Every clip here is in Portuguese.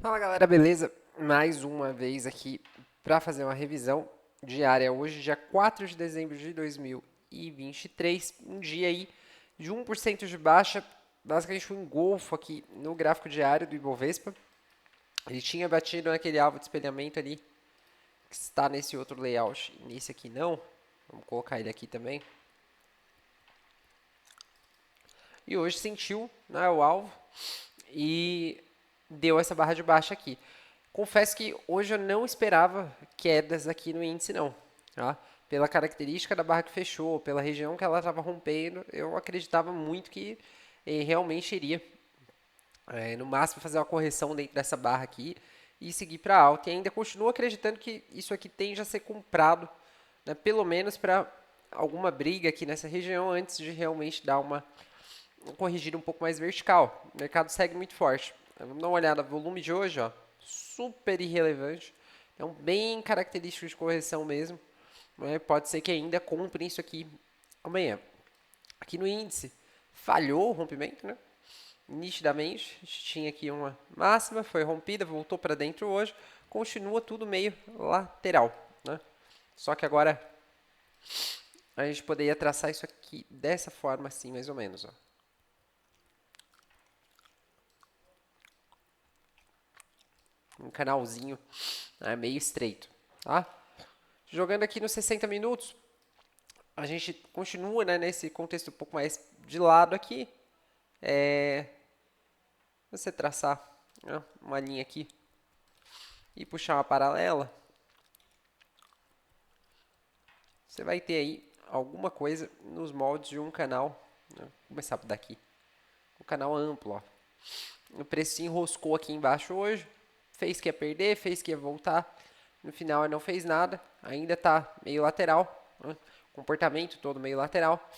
Fala galera, beleza? Mais uma vez aqui para fazer uma revisão diária hoje, dia 4 de dezembro de 2023, um dia aí de 1% de baixa, basicamente um engolfo aqui no gráfico diário do Ibovespa. Ele tinha batido naquele alvo de espelhamento ali, que está nesse outro layout, e nesse aqui não. Vamos colocar ele aqui também. E hoje sentiu, né, o alvo e deu essa barra de baixa aqui. Confesso que hoje eu não esperava quedas aqui no índice, não. Tá? Pela característica da barra que fechou, pela região que ela estava rompendo, eu acreditava muito que realmente iria, no máximo, fazer uma correção dentro dessa barra aqui e seguir para alta. E ainda continuo acreditando que isso aqui tende a ser comprado, né, pelo menos para alguma briga aqui nessa região antes de realmente dar uma corrigida um pouco mais vertical. O mercado segue muito forte. Vamos dar uma olhada no volume de hoje, ó, super irrelevante. Então, bem característico de correção mesmo. Né? Pode ser que ainda compre isso aqui amanhã. Aqui no índice, falhou o rompimento, né? Nitidamente, a gente tinha aqui uma máxima, foi rompida, voltou para dentro hoje. Continua tudo meio lateral, né? Só que agora a gente poderia traçar isso aqui dessa forma assim, mais ou menos, ó. Um canalzinho, né, meio estreito, tá? Jogando aqui nos 60 minutos, a gente continua, né, nesse contexto um pouco mais de lado aqui. Você traçar, né, uma linha aqui e puxar uma paralela, você vai ter aí alguma coisa nos moldes de um canal, né? Vou começar por daqui. Um canal amplo, ó. O preço se enroscou aqui embaixo hoje, fez que ia perder, fez que ia voltar. No final ele não fez nada, ainda está meio lateral, né? Comportamento todo meio lateral.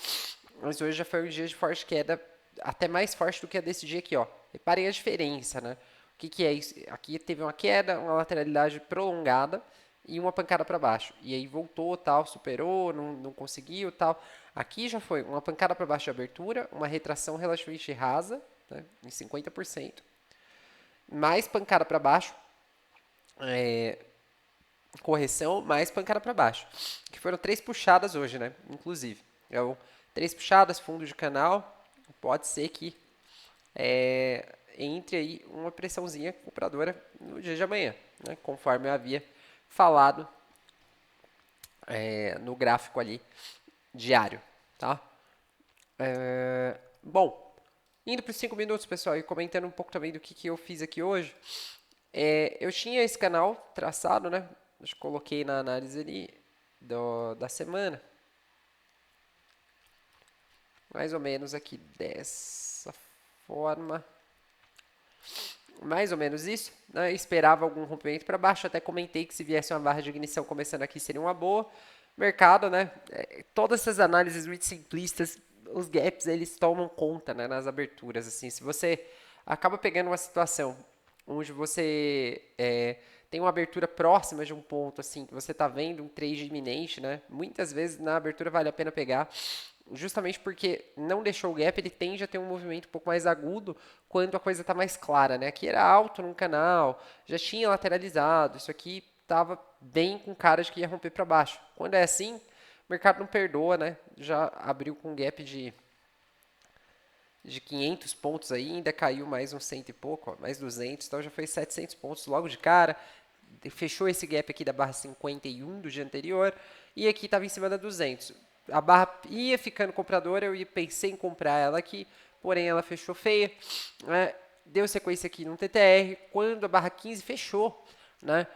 Mas hoje já foi um dia de forte queda, até mais forte do que a desse dia aqui, ó. Reparem a diferença, né? O que é isso? Aqui teve uma queda, uma lateralidade prolongada e uma pancada para baixo. E aí voltou, tal, superou, não conseguiu, tal. Aqui já foi uma pancada para baixo de abertura, uma retração relativamente rasa, né, em 50%, mais pancada para baixo, correção, mais pancada para baixo. Que foram 3 puxadas hoje, né? Inclusive. Então, 3 puxadas, fundo de canal. Pode ser que entre aí uma pressãozinha compradora no dia de amanhã, né? Conforme eu havia falado no gráfico ali diário, tá? Bom, indo para os 5 minutos, pessoal, e comentando um pouco também do que eu fiz aqui hoje. Eu tinha esse canal traçado, né? Eu coloquei na análise ali da semana. Mais ou menos aqui dessa forma. Mais ou menos isso, né? Esperava algum rompimento para baixo, até comentei que se viesse uma barra de ignição começando aqui seria uma boa. Mercado, né? Todas essas análises muito simplistas, os gaps eles tomam conta, né, nas aberturas. Assim, se você acaba pegando uma situação onde você tem uma abertura próxima de um ponto, assim, que você está vendo um trade iminente, né? Muitas vezes na abertura vale a pena pegar, justamente porque não deixou o gap, ele tende a ter um movimento um pouco mais agudo quando a coisa está mais clara, né? Aqui era alto num canal, já tinha lateralizado, isso aqui estava bem com cara de que ia romper para baixo. Quando é assim, o mercado não perdoa, né? Já abriu com um gap de 500 pontos aí, ainda caiu mais uns 100 e pouco, ó, mais 200, então já foi 700 pontos logo de cara. Fechou esse gap aqui da barra 51 do dia anterior e aqui estava em cima da 200. A barra ia ficando compradora, eu pensei em comprar ela aqui, porém ela fechou feia, né? Deu sequência aqui no TTR, quando a barra 15 fechou, né?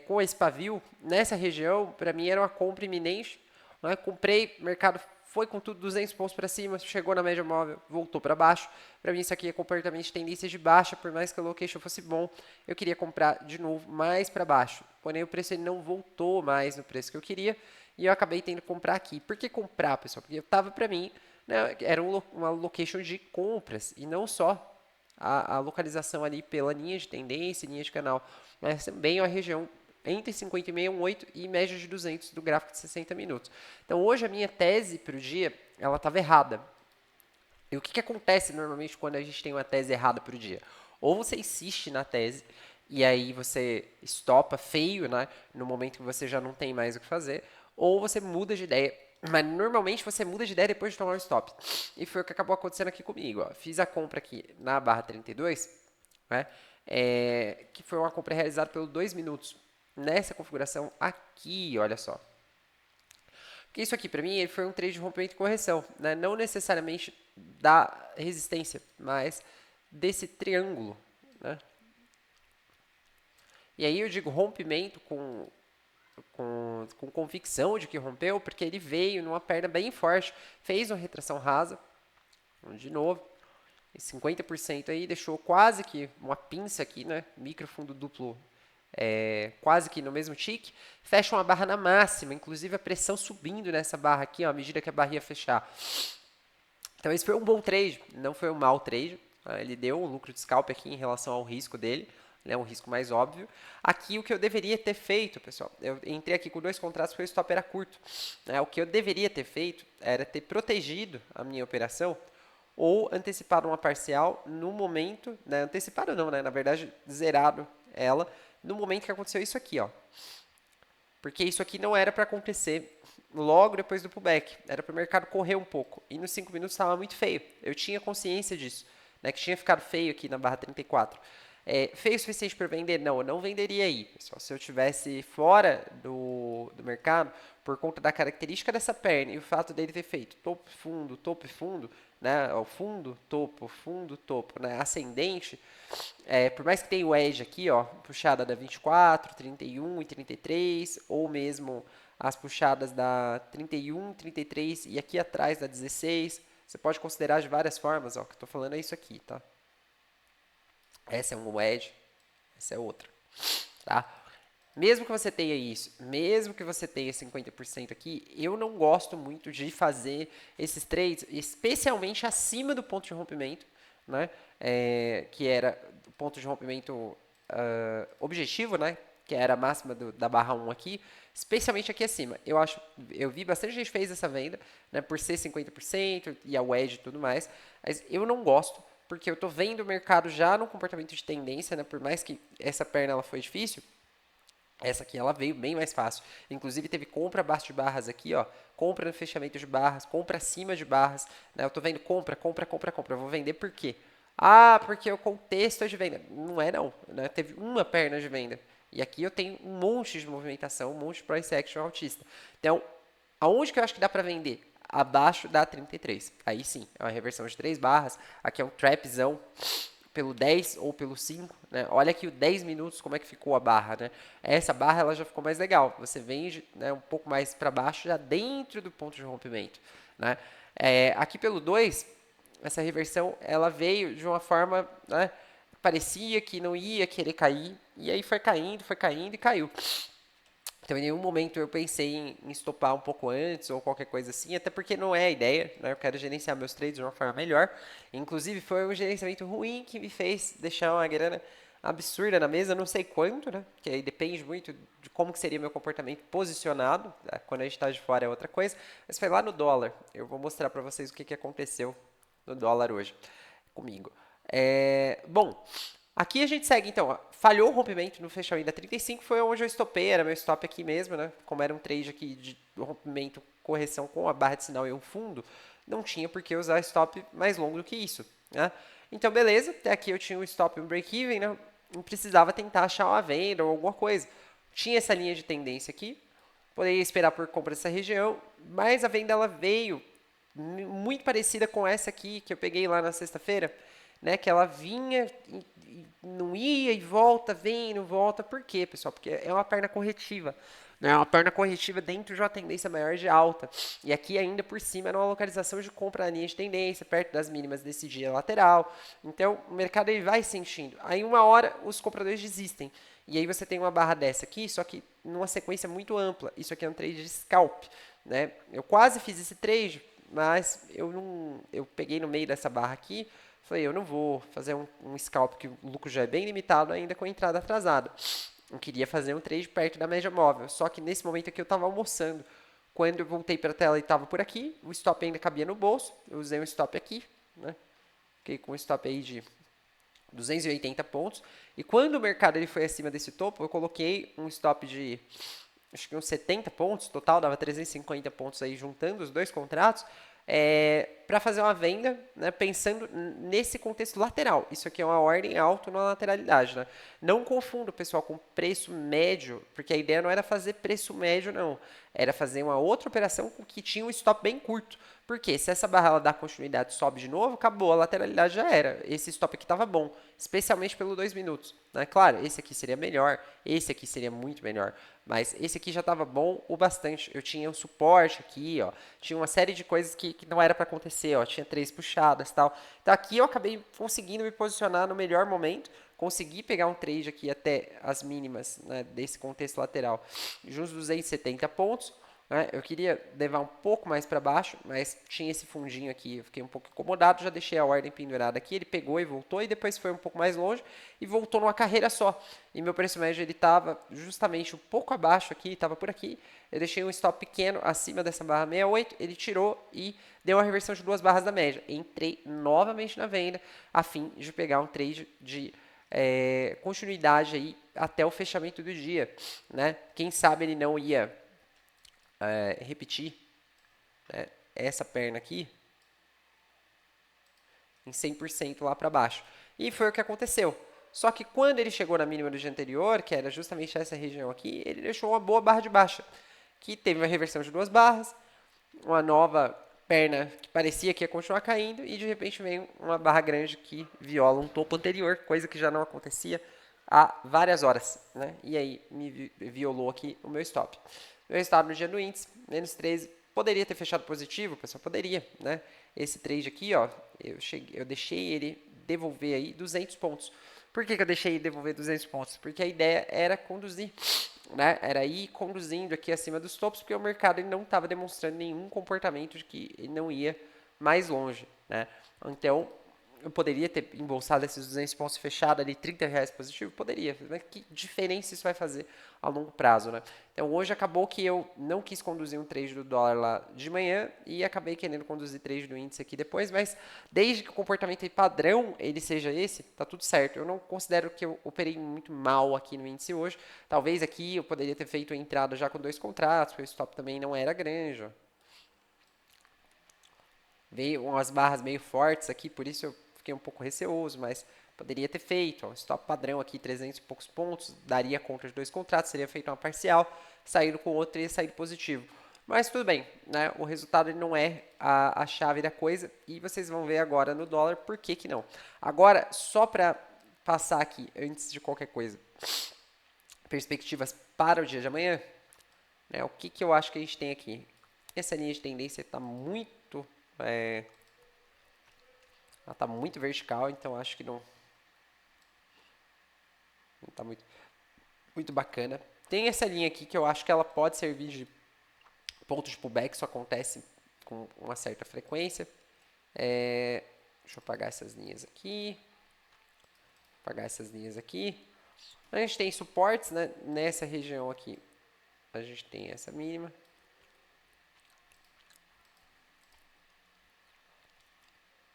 Com esse pavio, nessa região, para mim era uma compra iminente, né? Comprei, mercado foi com tudo 200 pontos para cima, chegou na média móvel, voltou para baixo. Para mim isso aqui é comportamento de tendência de baixa, por mais que a location fosse bom, eu queria comprar de novo mais para baixo. Porém o preço ele não voltou mais no preço que eu queria e eu acabei tendo que comprar aqui. Por que comprar, pessoal? Porque eu tava para mim, né, era uma location de compras e não só a localização ali pela linha de tendência, linha de canal, mas também a região entre 50,68 e média de 200 do gráfico de 60 minutos. Então, hoje a minha tese para o dia, ela estava errada. E o que acontece normalmente quando a gente tem uma tese errada para o dia? Ou você insiste na tese e aí você estopa feio, né? No momento que você já não tem mais o que fazer, ou você muda de ideia. Mas normalmente você muda de ideia depois de tomar o stop. E foi o que acabou acontecendo aqui comigo. Ó. Fiz a compra aqui na barra 32, né? Que foi uma compra realizada pelos 2 minutos. Nessa configuração aqui, olha só. Porque isso aqui, para mim, ele foi um trade de rompimento e correção. Né? Não necessariamente da resistência, mas desse triângulo. Né? E aí eu digo rompimento com convicção de que rompeu, porque ele veio numa perna bem forte, fez uma retração rasa, de novo, 50% aí, deixou quase que uma pinça aqui, né? Microfundo duplo, quase que no mesmo tique, fecha uma barra na máxima, inclusive a pressão subindo nessa barra aqui, ó, à medida que a barra ia fechar. Então esse foi um bom trade, não foi um mau trade. Ele deu um lucro de scalp aqui em relação ao risco dele, né, um risco mais óbvio. Aqui o que eu deveria ter feito, pessoal, eu entrei aqui com 2 contratos porque o stop era curto. Né, o que eu deveria ter feito era ter protegido a minha operação ou antecipado uma parcial no momento, né, antecipado não, né, na verdade zerado ela no momento que aconteceu isso aqui, ó. Porque isso aqui não era para acontecer logo depois do pullback. Era para o mercado correr um pouco. E nos 5 minutos estava muito feio. Eu tinha consciência disso. Né, que tinha ficado feio aqui na barra 34. Feio o suficiente para vender? Não, eu não venderia aí, pessoal. Se eu tivesse fora do mercado, por conta da característica dessa perna e o fato dele ter feito topo e fundo, né, o fundo, topo, né, ascendente, por mais que tenha o edge aqui, ó, puxada da 24, 31 e 33, ou mesmo as puxadas da 31, 33 e aqui atrás da 16, você pode considerar de várias formas, ó, que eu estou falando é isso aqui, tá? Essa é um wedge, essa é outra, tá? Mesmo que você tenha isso, mesmo que você tenha 50% aqui, eu não gosto muito de fazer esses trades, especialmente acima do ponto de rompimento, né? Que era o ponto de rompimento objetivo, né? Que era a máxima da barra 1 aqui, especialmente aqui acima. Eu vi bastante gente fez essa venda, né? Por ser 50% e a wedge e tudo mais, mas eu não gosto, porque eu estou vendo o mercado já no comportamento de tendência, né? Por mais que essa perna ela foi difícil, essa aqui ela veio bem mais fácil. Inclusive teve compra abaixo de barras aqui, ó. Compra no fechamento de barras, compra acima de barras. Né? Eu estou vendo compra. Eu vou vender por quê? Ah, porque o contexto é de venda. Não é não. Né? Teve uma perna de venda. E aqui eu tenho um monte de movimentação, um monte de price action altista. Então, aonde que eu acho que dá para vender? Abaixo da 33. Aí sim, é uma reversão de 3 barras. Aqui é um trapzão pelo 10 ou pelo 5, né? Olha aqui o 10 minutos como é que ficou a barra, né? Essa barra ela já ficou mais legal. Você vende, né, um pouco mais para baixo, já dentro do ponto de rompimento, né? Aqui pelo 2, essa reversão ela veio de uma forma, né, parecia que não ia querer cair, e aí foi caindo e caiu. Então, em nenhum momento eu pensei em estopar um pouco antes ou qualquer coisa assim, até porque não é a ideia, né? Eu quero gerenciar meus trades de uma forma melhor. Inclusive, foi um gerenciamento ruim que me fez deixar uma grana absurda na mesa, não sei quanto, né? Que aí depende muito de como que seria meu comportamento posicionado. Tá? Quando a gente está de fora é outra coisa. Mas foi lá no dólar. Eu vou mostrar para vocês o que aconteceu no dólar hoje comigo. Bom, aqui a gente segue, então, ó, falhou o rompimento no fechamento da 35, foi onde eu estopei, era meu stop aqui mesmo, né? Como era um trade aqui de rompimento, correção com a barra de sinal e um fundo, não tinha por que usar stop mais longo do que isso, né? Então, beleza, até aqui eu tinha um stop e um break-even, né? Não precisava tentar achar uma venda ou alguma coisa. Tinha essa linha de tendência aqui, poderia esperar por compra dessa região, mas a venda ela veio muito parecida com essa aqui que eu peguei lá na sexta-feira, né? Que ela vinha, não ia e volta, vem e não volta. Por quê, pessoal? Porque é uma perna corretiva. Né? Uma perna corretiva dentro de uma tendência maior de alta. E aqui ainda por cima era uma localização de compra na linha de tendência, perto das mínimas desse dia lateral. Então o mercado ele vai sentindo. Aí uma hora os compradores desistem. E aí você tem uma barra dessa aqui, só que numa sequência muito ampla. Isso aqui é um trade de scalp. Né? Eu quase fiz esse trade, mas eu peguei no meio dessa barra aqui, falei, eu não vou fazer um scalp que o lucro já é bem limitado ainda com a entrada atrasada. Eu queria fazer um trade perto da média móvel, só que nesse momento aqui eu estava almoçando. Quando eu voltei para a tela e estava por aqui, o stop ainda cabia no bolso, eu usei um stop aqui, né? Fiquei com um stop aí de 280 pontos. E quando o mercado ele foi acima desse topo, eu coloquei um stop de, acho que uns 70 pontos, total dava 350 pontos aí juntando os dois contratos, para fazer uma venda, né, pensando nesse contexto lateral. Isso aqui é uma ordem alta na lateralidade. Né? Não confunda, pessoal, com preço médio, porque a ideia não era fazer preço médio, não. Era fazer uma outra operação que tinha um stop bem curto. Porque se essa barra ela dá continuidade e sobe de novo, acabou, a lateralidade já era. Esse stop aqui estava bom, especialmente pelo 2 minutos. Né? Claro, esse aqui seria melhor, esse aqui seria muito melhor. Mas esse aqui já estava bom o bastante. Eu tinha um suporte aqui, ó. Tinha uma série de coisas que não era para acontecer, ó. Tinha 3 puxadas e tal. Então aqui eu acabei conseguindo me posicionar no melhor momento. Consegui pegar um trade aqui até as mínimas, né, desse contexto lateral. De uns 270 pontos. Né? Eu queria levar um pouco mais para baixo, mas tinha esse fundinho aqui, eu fiquei um pouco incomodado, já deixei a ordem pendurada aqui, ele pegou e voltou, e depois foi um pouco mais longe, e voltou numa carreira só. E meu preço médio, ele estava justamente um pouco abaixo aqui, estava por aqui, eu deixei um stop pequeno acima dessa barra 68, ele tirou e deu uma reversão de 2 barras da média. Entrei novamente na venda, a fim de pegar um trade de continuidade aí até o fechamento do dia. Né? Quem sabe ele não ia repetir, né, essa perna aqui em 100% lá para baixo. E foi o que aconteceu. Só que quando ele chegou na mínima do dia anterior, que era justamente essa região aqui, ele deixou uma boa barra de baixa, que teve uma reversão de 2 barras, uma nova perna que parecia que ia continuar caindo, e de repente vem uma barra grande que viola um topo anterior, coisa que já não acontecia há várias horas. Né? E aí me violou aqui o meu stop. Meu resultado no dia do índice, menos 13. Poderia ter fechado positivo, pessoal? Poderia, né? Esse trade aqui, ó, eu deixei ele devolver aí 200 pontos. Por que eu deixei ele devolver 200 pontos? Porque a ideia era conduzir, né? Era ir conduzindo aqui acima dos topos, porque o mercado ele não estava demonstrando nenhum comportamento de que ele não ia mais longe, né? Então, eu poderia ter embolsado esses 200 pontos fechado ali, R$ 30 positivo? Poderia, mas que diferença isso vai fazer a longo prazo, né? Então, hoje acabou que eu não quis conduzir um trade do dólar lá de manhã e acabei querendo conduzir trade do índice aqui depois, mas desde que o comportamento padrão ele seja esse, tá tudo certo. Eu não considero que eu operei muito mal aqui no índice hoje. Talvez aqui eu poderia ter feito a entrada já com 2 contratos, porque o stop também não era grande, ó. Veio umas barras meio fortes aqui, por isso eu fiquei um pouco receoso, mas poderia ter feito. Ó, stop padrão aqui, 300 e poucos pontos, daria conta de 2 contratos, seria feito uma parcial, saindo com outro e saído positivo. Mas tudo bem, né? O resultado não é a chave da coisa e vocês vão ver agora no dólar por que que não. Agora, só para passar aqui, antes de qualquer coisa, perspectivas para o dia de amanhã, né? O que que eu acho que a gente tem aqui? Essa linha de tendência está muito ela está muito vertical, então acho que não está muito bacana. Tem essa linha aqui que eu acho que ela pode servir de ponto de pullback, isso acontece com uma certa frequência. Deixa eu apagar essas linhas aqui. Apagar essas linhas aqui. A gente tem suportes, né? Nessa região aqui. A gente tem essa mínima.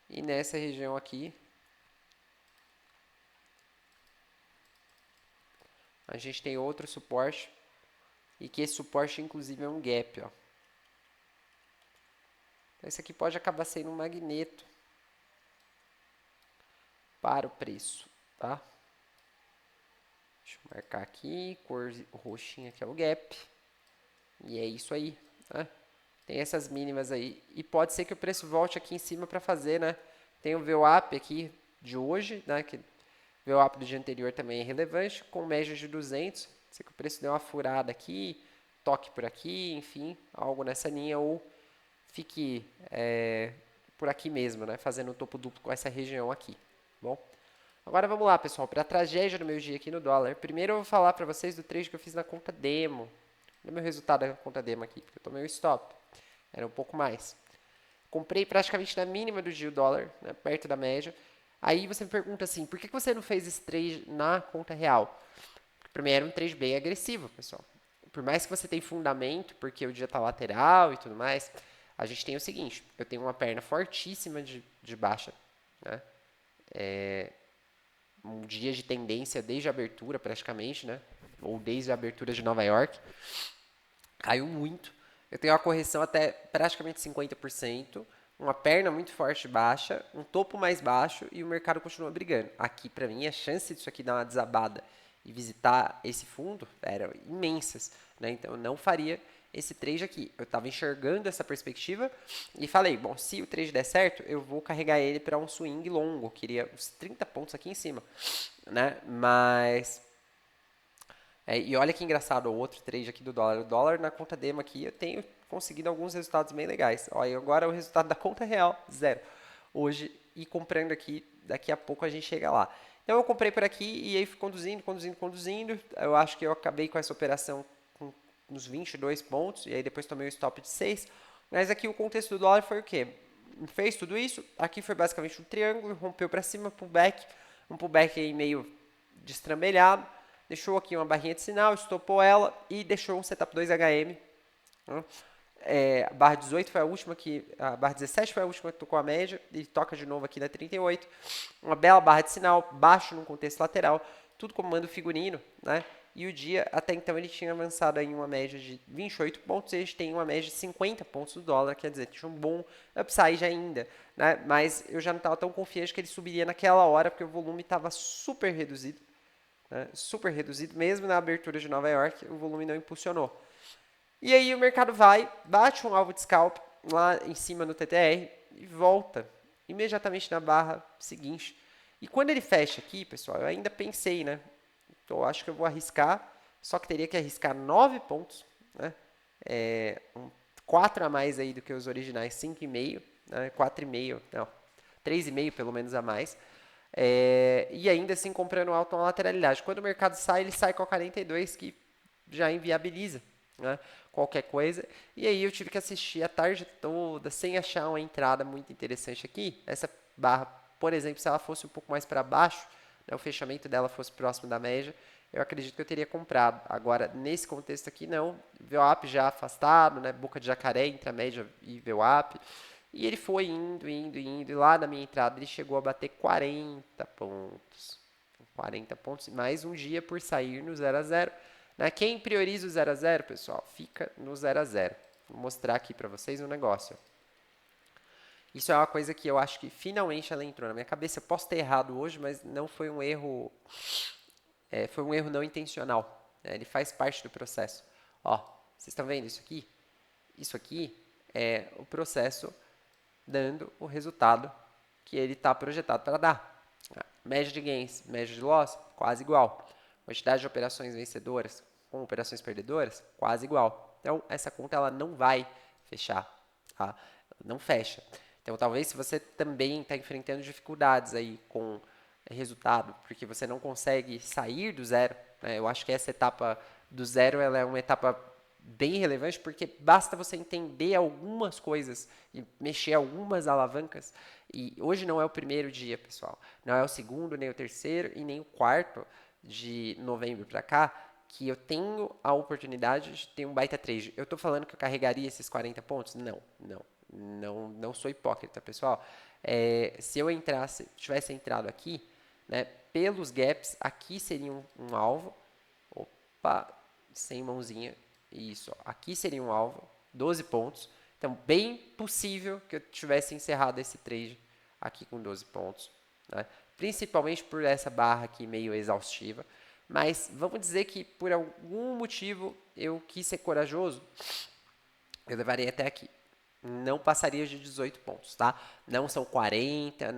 E nessa região aqui, a gente tem outro suporte. E que esse suporte, inclusive, é um gap. Ó. Então, esse aqui pode acabar sendo um magneto para o preço. Tá? Deixa eu marcar aqui. Cor roxinha que é o gap. E é isso aí. Né? Tem essas mínimas aí. E pode ser que o preço volte aqui em cima para fazer, né? Tem o VWAP aqui de hoje, né? Que o VWAP do dia anterior também é relevante, com média de 200. Se que o preço deu uma furada aqui, toque por aqui, enfim, algo nessa linha, ou fique por aqui mesmo, né? Fazendo um topo duplo com essa região aqui. Bom, agora vamos lá, pessoal, para a tragédia do meu dia aqui no dólar. Primeiro eu vou falar para vocês do trade que eu fiz na conta demo. Olha o meu resultado da conta demo aqui, porque eu tomei o stop. Era um pouco mais. Comprei praticamente na mínima do dia o dólar, né, perto da média. Aí você me pergunta assim, por que você não fez esse trade na conta real? Porque, primeiro, era um trade bem agressivo, pessoal. Por mais que você tenha fundamento, porque o dia está lateral e tudo mais, a gente tem o seguinte, eu tenho uma perna fortíssima de baixa, né? um dia de tendência desde a abertura praticamente, né? Ou desde a abertura de Nova York. Caiu muito. Eu tenho uma correção até praticamente 50%, uma perna muito forte baixa, um topo mais baixo e o mercado continua brigando. Aqui, para mim, a chance disso aqui dar uma desabada e visitar esse fundo eram imensas, né? Então, eu não faria esse trade aqui. Eu estava enxergando essa perspectiva e falei, bom, se o trade der certo, eu vou carregar ele para um swing longo. Eu queria uns 30 pontos aqui em cima, né? Mas e olha que engraçado, o outro trade aqui do dólar. O dólar na conta demo aqui, eu tenho conseguido alguns resultados bem legais. Olha, agora o resultado da conta real, zero. Hoje, e comprando aqui, daqui a pouco a gente chega lá. Então eu comprei por aqui e aí fui conduzindo. Eu acho que eu acabei com essa operação com uns 22 pontos, e aí depois tomei um stop de 6. Mas aqui o contexto do dólar foi o quê? Fez tudo isso, aqui foi basicamente um triângulo, rompeu para cima, um pullback aí meio destrambelhado, deixou aqui uma barrinha de sinal, estopou ela e deixou um setup 2 HM. Né? A barra 18 foi a última a barra 17 foi a última que tocou a média, e toca de novo aqui na 38. Uma bela barra de sinal, baixo num contexto lateral, tudo comando figurino, né? E o dia, até então, ele tinha avançado em uma média de 28 pontos, e a gente tem uma média de 50 pontos do dólar, quer dizer, tinha um bom upside ainda, né? Mas eu já não estava tão confiante que ele subiria naquela hora, porque o volume estava super reduzido, né? Super reduzido, mesmo na abertura de Nova York, o volume não impulsionou. E aí o mercado vai, bate um alvo de scalp lá em cima no TTR e volta imediatamente na barra seguinte. E quando ele fecha aqui, pessoal, eu ainda pensei, né? Então eu acho que eu vou arriscar, só que teria que arriscar 9 pontos, né? 4 a mais aí do que os originais, 5,5, né? 4,5, não, 3,5 pelo menos a mais. E ainda assim comprando alto na lateralidade. Quando o mercado sai, ele sai com a 42, que já inviabiliza, né, qualquer coisa. E aí eu tive que assistir a tarde toda sem achar uma entrada muito interessante aqui. Essa barra, por exemplo, se ela fosse um pouco mais para baixo, né, o fechamento dela fosse próximo da média, eu acredito que eu teria comprado. Agora, nesse contexto aqui, não. VWAP já afastado, né, boca de jacaré entre a média e VWAP. E ele foi indo, e lá na minha entrada ele chegou a bater 40 pontos. 40 pontos, mais um dia por sair no 0 a 0. Né? Quem prioriza o 0 a 0, pessoal, fica no 0 a 0. Vou mostrar aqui para vocês um negócio. Isso é uma coisa que eu acho que finalmente ela entrou na minha cabeça. Eu posso ter errado hoje, mas não foi um erro, foi um erro não intencional. Né? Ele faz parte do processo. Ó, vocês estão vendo isso aqui? Isso aqui é o processo dando o resultado que ele está projetado para dar. Média de gains, média de loss, quase igual. Quantidade de operações vencedoras com operações perdedoras, quase igual. Então, essa conta ela não vai fechar. Tá? Não fecha. Então, talvez se você também está enfrentando dificuldades aí com resultado, porque você não consegue sair do zero, né? Eu acho que essa etapa do zero ela é uma etapa bem relevante, porque basta você entender algumas coisas e mexer algumas alavancas. E hoje não é o primeiro dia, pessoal. Não é o segundo, nem o terceiro e nem o quarto de novembro para cá que eu tenho a oportunidade de ter um baita trade. Eu estou falando que eu carregaria esses 40 pontos? Não sou hipócrita, pessoal. Se eu tivesse entrado aqui, né, pelos gaps, aqui seria um alvo. Opa, sem mãozinha. Isso, ó. Aqui seria um alvo, 12 pontos. Então, bem possível que eu tivesse encerrado esse trade aqui com 12 pontos. Né? Principalmente por essa barra aqui meio exaustiva. Mas vamos dizer que por algum motivo eu quis ser corajoso, eu levaria até aqui. Não passaria de 18 pontos, tá? Não são 40,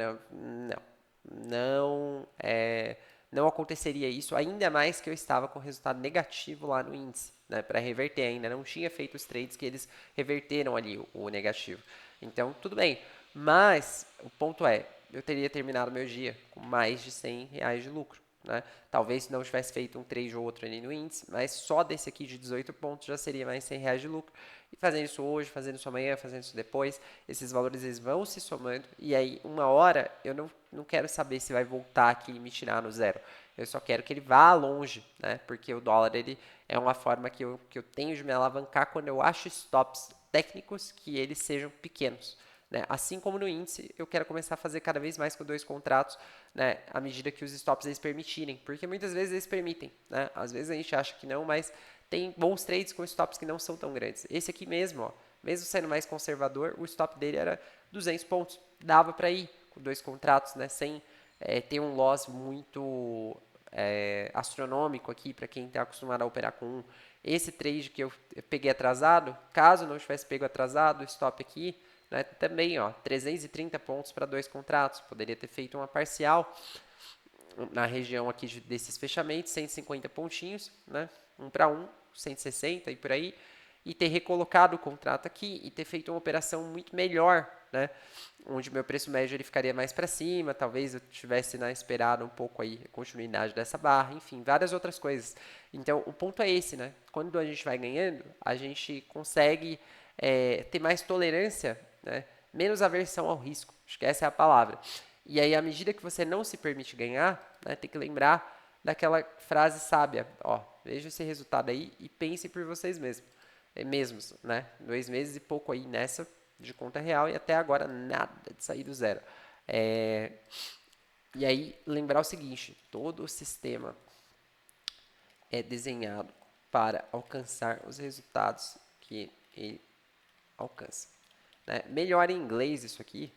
não aconteceria isso, ainda mais que eu estava com resultado negativo lá no índice, né, para reverter ainda. Não tinha feito os trades que eles reverteram ali o negativo. Então, tudo bem. Mas o ponto é, eu teria terminado meu dia com mais de R$ 100 de lucro. Né? Talvez não tivesse feito um trade ou outro ali no índice, mas só desse aqui de 18 pontos já seria mais R$ 100 de lucro. E fazendo isso hoje, fazendo isso amanhã, fazendo isso depois, esses valores eles vão se somando. E aí, uma hora, eu não quero saber se vai voltar aqui e me tirar no zero. Eu só quero que ele vá longe, né? Porque o dólar ele é uma forma que eu tenho de me alavancar quando eu acho stops técnicos que eles sejam pequenos. Né? Assim como no índice, eu quero começar a fazer cada vez mais com 2 contratos, né, à medida que os stops eles permitirem, porque muitas vezes eles permitem, né? Às vezes a gente acha que não, mas tem bons trades com stops que não são tão grandes. Esse aqui mesmo, ó, mesmo sendo mais conservador, o stop dele era 200 pontos, dava para ir com 2 contratos, né, sem ter um loss muito astronômico aqui para quem está acostumado a operar com um. Esse trade que eu peguei atrasado, caso não tivesse pego atrasado, o stop aqui, né, também, ó, 330 pontos para 2 contratos. Poderia ter feito uma parcial na região aqui desses fechamentos, 150 pontinhos, né, 1 para 1, 160 e por aí, e ter recolocado o contrato aqui e ter feito uma operação muito melhor, né, onde meu preço médio ele ficaria mais para cima, talvez eu tivesse esperado um pouco aí a continuidade dessa barra, enfim, várias outras coisas. Então, o ponto é esse, né? Quando a gente vai ganhando, a gente consegue ter mais tolerância, né? Menos aversão ao risco. Acho que essa é a palavra. E aí, à medida que você não se permite ganhar, né, tem que lembrar daquela frase sábia, ó, veja esse resultado aí e pense por vocês mesmos, né? 2 meses e pouco aí nessa de conta real e até agora nada de sair do zero. E aí, lembrar o seguinte, todo o sistema é desenhado para alcançar os resultados que ele alcança. Né? Melhor em inglês isso aqui.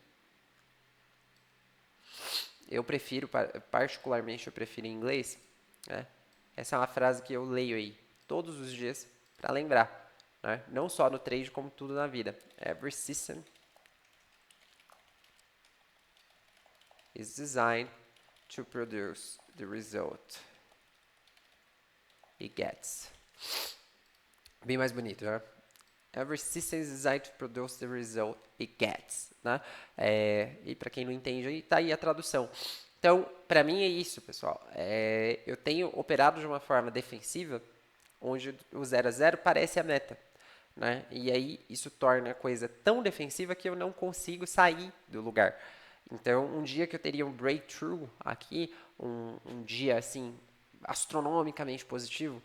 Eu prefiro, particularmente, eu prefiro em inglês. Né? Essa é uma frase que eu leio aí todos os dias para lembrar. Né? Não só no trade, como tudo na vida. Every system is designed to produce the result it gets. Bem mais bonito, né? Every system is designed to produce the result it gets, né? E para quem não entende, aí tá aí a tradução. Então, para mim é isso, pessoal. Eu tenho operado de uma forma defensiva, onde o 0 a 0 parece a meta. Né? E aí isso torna a coisa tão defensiva que eu não consigo sair do lugar. Então, um dia que eu teria um breakthrough aqui, um dia assim astronomicamente positivo,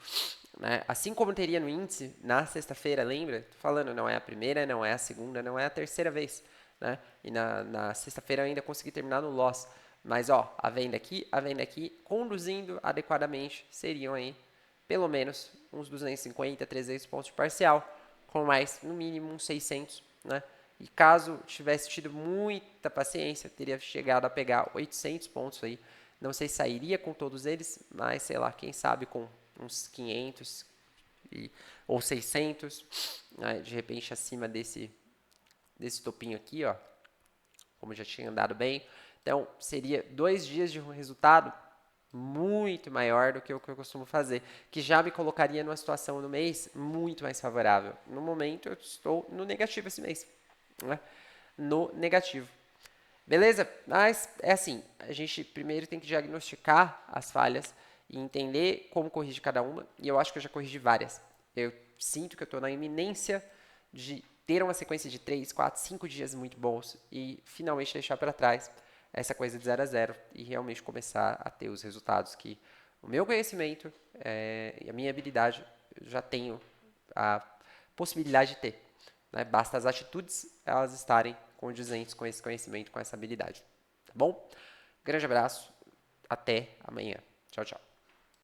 né? Assim como teria no índice na sexta-feira, lembra? Tô falando, não é a primeira, não é a segunda, não é a terceira vez, né? E na sexta-feira eu ainda consegui terminar no loss. Mas ó, a venda aqui, conduzindo adequadamente, seriam aí pelo menos uns 250, 300 pontos de parcial, com mais, no mínimo, uns 600, né? E caso tivesse tido muita paciência, teria chegado a pegar 800 pontos aí. Não sei se sairia com todos eles, mas sei lá, quem sabe com uns 500 ou 600, né? De repente acima desse topinho aqui, ó, como já tinha andado bem. Então, seria 2 dias de um resultado muito maior do que o que eu costumo fazer, que já me colocaria numa situação no mês muito mais favorável. No momento, eu estou no negativo esse mês, né? No negativo. Beleza? Mas é assim, a gente primeiro tem que diagnosticar as falhas e entender como corrigir cada uma, e eu acho que eu já corrigi várias. Eu sinto que eu estou na iminência de ter uma sequência de 3, 4, 5 dias muito bons e finalmente deixar para trás essa coisa de 0 a 0 e realmente começar a ter os resultados que o meu conhecimento e a minha habilidade eu já tenho a possibilidade de ter. Né? Basta as atitudes elas estarem condizentes com esse conhecimento, com essa habilidade. Tá bom? Grande abraço, até amanhã. Tchau, tchau.